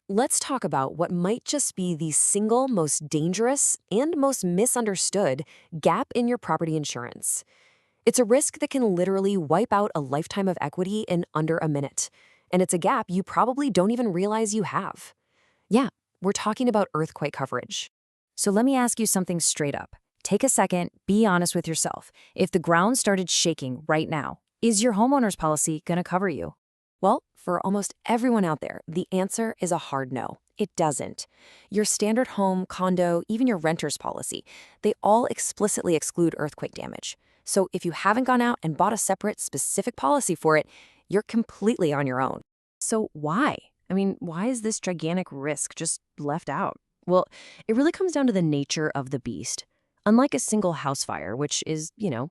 Let's talk about what might just be the single most dangerous and most misunderstood gap in your property insurance. It's a risk that can literally wipe out a lifetime of equity in under a minute. And it's a gap you probably don't even realize you have. Yeah, we're talking about earthquake coverage. So let me ask you something straight up. Take a second, be honest with yourself. If the ground started shaking right now, is your homeowner's policy going to cover you? Well, for almost everyone out there, the answer is a hard no. It doesn't. Your standard home, condo, even your renter's policy, they all explicitly exclude earthquake damage. So if you haven't gone out and bought a separate, specific policy for it, you're completely on your own. So why? Why is this gigantic risk just left out? Well, it really comes down to the nature of the beast. Unlike a single house fire, which is,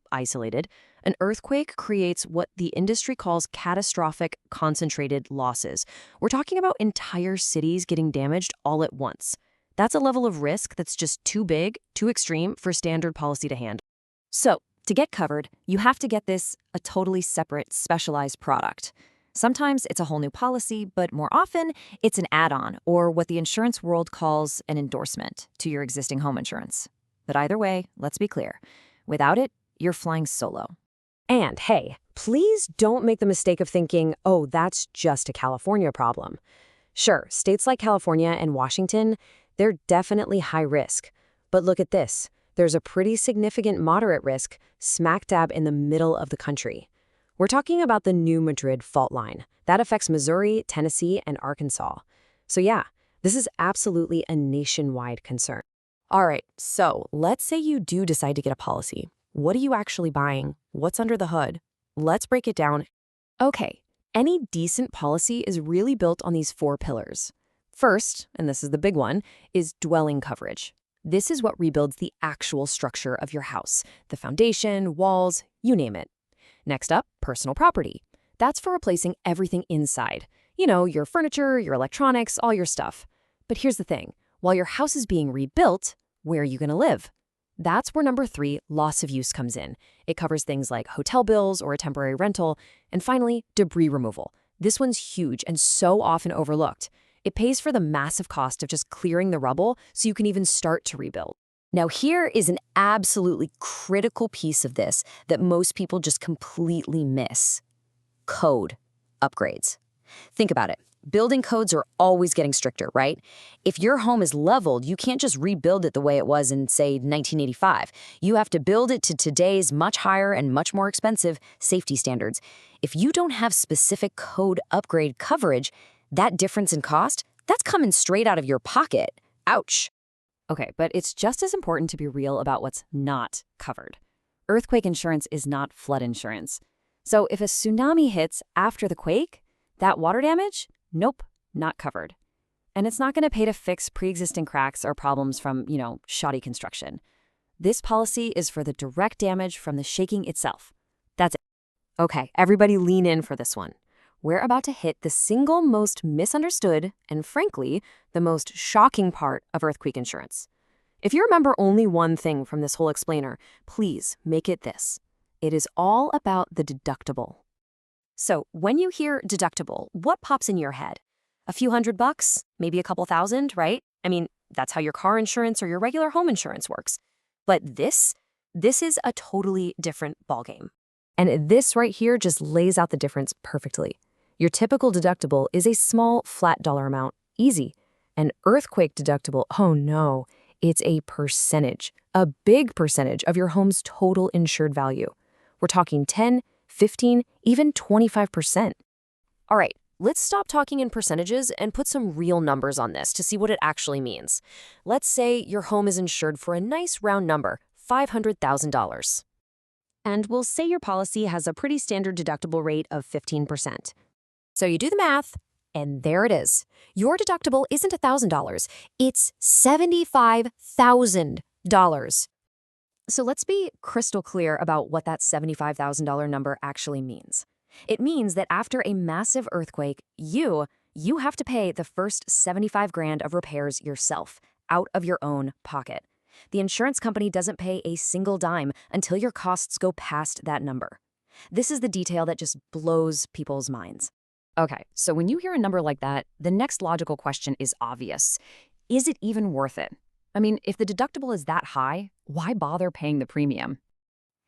isolated, an earthquake creates what the industry calls catastrophic concentrated losses. We're talking about entire cities getting damaged all at once. That's a level of risk that's just too big, too extreme for standard policy to handle. So, to get covered, you have to get a totally separate, specialized product. Sometimes it's a whole new policy, but more often it's an add-on, or what the insurance world calls an endorsement to your existing home insurance. But either way, let's be clear. Without it, you're flying solo. And hey, please don't make the mistake of thinking, oh, that's just a California problem. Sure, states like California and Washington, they're definitely high risk. But look at this. There's a pretty significant moderate risk smack dab in the middle of the country. We're talking about the New Madrid fault line. That affects Missouri, Tennessee, and Arkansas. So yeah, this is absolutely a nationwide concern. All right, so let's say you do decide to get a policy. What are you actually buying? What's under the hood? Let's break it down. Okay, any decent policy is really built on these 4 pillars. First, and this is the big one, is dwelling coverage. This is what rebuilds the actual structure of your house, the foundation, walls, you name it. Next up, personal property. That's for replacing everything inside. Your furniture, your electronics, all your stuff. But here's the thing. While your house is being rebuilt, where are you going to live? That's where number 3, loss of use, comes in. It covers things like hotel bills or a temporary rental. And finally, debris removal. This one's huge and so often overlooked. It pays for the massive cost of just clearing the rubble so you can even start to rebuild. Now, here is an absolutely critical piece of this that most people just completely miss. Code upgrades. Think about it. Building codes are always getting stricter, right? If your home is leveled, you can't just rebuild it the way it was in, say, 1985. You have to build it to today's much higher and much more expensive safety standards. If you don't have specific code upgrade coverage, that difference in cost, that's coming straight out of your pocket. Ouch. Okay, but it's just as important to be real about what's not covered. Earthquake insurance is not flood insurance. So if a tsunami hits after the quake, that water damage? Nope, not covered. And it's not going to pay to fix pre-existing cracks or problems from, shoddy construction. This policy is for the direct damage from the shaking itself. That's it. Okay, everybody lean in for this one. We're about to hit the single most misunderstood and, frankly, the most shocking part of earthquake insurance. If you remember only one thing from this whole explainer, please make it this. It is all about the deductible. So when you hear deductible, what pops in your head? A few $100, maybe a couple thousand, right? That's how your car insurance or your regular home insurance works. But this is a totally different ballgame. And this right here just lays out the difference perfectly. Your typical deductible is a small, flat dollar amount, easy. An earthquake deductible, oh no, it's a percentage, a big percentage of your home's total insured value. We're talking 10, 15, even 25%. All right, let's stop talking in percentages and put some real numbers on this to see what it actually means. Let's say your home is insured for a nice round number, $500,000. And we'll say your policy has a pretty standard deductible rate of 15%. So you do the math, and there it is. Your deductible isn't $1,000, it's $75,000. So let's be crystal clear about what that $75,000 number actually means. It means that after a massive earthquake, you have to pay the first 75 grand of repairs yourself, out of your own pocket. The insurance company doesn't pay a single dime until your costs go past that number. This is the detail that just blows people's minds. Okay, so when you hear a number like that, the next logical question is obvious. Is it even worth it? I mean, if the deductible is that high, why bother paying the premium?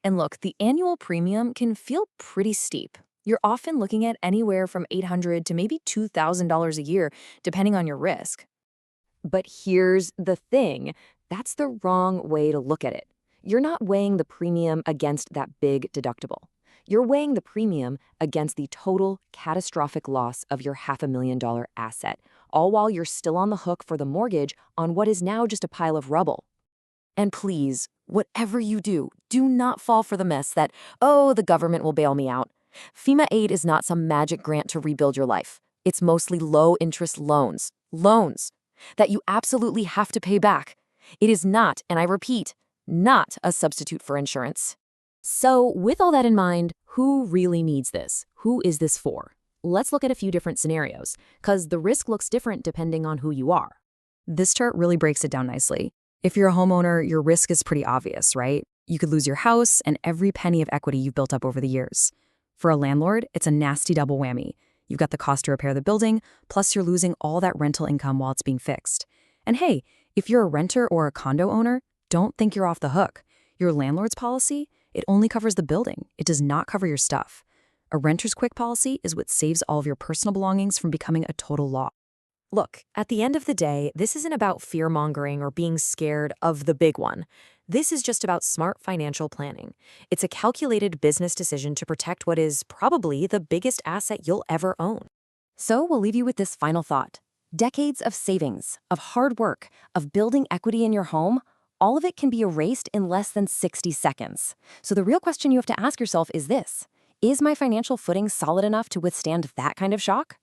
And look, the annual premium can feel pretty steep. You're often looking at anywhere from $800 to maybe $2,000 a year, depending on your risk. But here's the thing, that's the wrong way to look at it. You're not weighing the premium against that big deductible. You're weighing the premium against the total catastrophic loss of your $500,000 asset, all while you're still on the hook for the mortgage on what is now just a pile of rubble. And please, whatever you do, do not fall for the mess that, oh, the government will bail me out. FEMA aid is not some magic grant to rebuild your life. It's mostly low-interest loans that you absolutely have to pay back. It is not, and I repeat, not a substitute for insurance. So, with all that in mind, who really needs this? Who is this for? Let's look at a few different scenarios, because the risk looks different depending on who you are. This chart really breaks it down nicely. If you're a homeowner, your risk is pretty obvious, right? You could lose your house and every penny of equity you've built up over the years. For a landlord, it's a nasty double whammy. You've got the cost to repair the building, plus you're losing all that rental income while it's being fixed. And hey, if you're a renter or a condo owner, don't think you're off the hook. Your landlord's policy, it only covers the building. It does not cover your stuff. A renter's quick policy is what saves all of your personal belongings from becoming a total loss. Look, at the end of the day, this isn't about fear-mongering or being scared of the big one. This is just about smart financial planning. It's a calculated business decision to protect what is probably the biggest asset you'll ever own. So we'll leave you with this final thought. Decades of savings, of hard work, of building equity in your home, all of it can be erased in less than 60 seconds. So the real question you have to ask yourself is this: is my financial footing solid enough to withstand that kind of shock?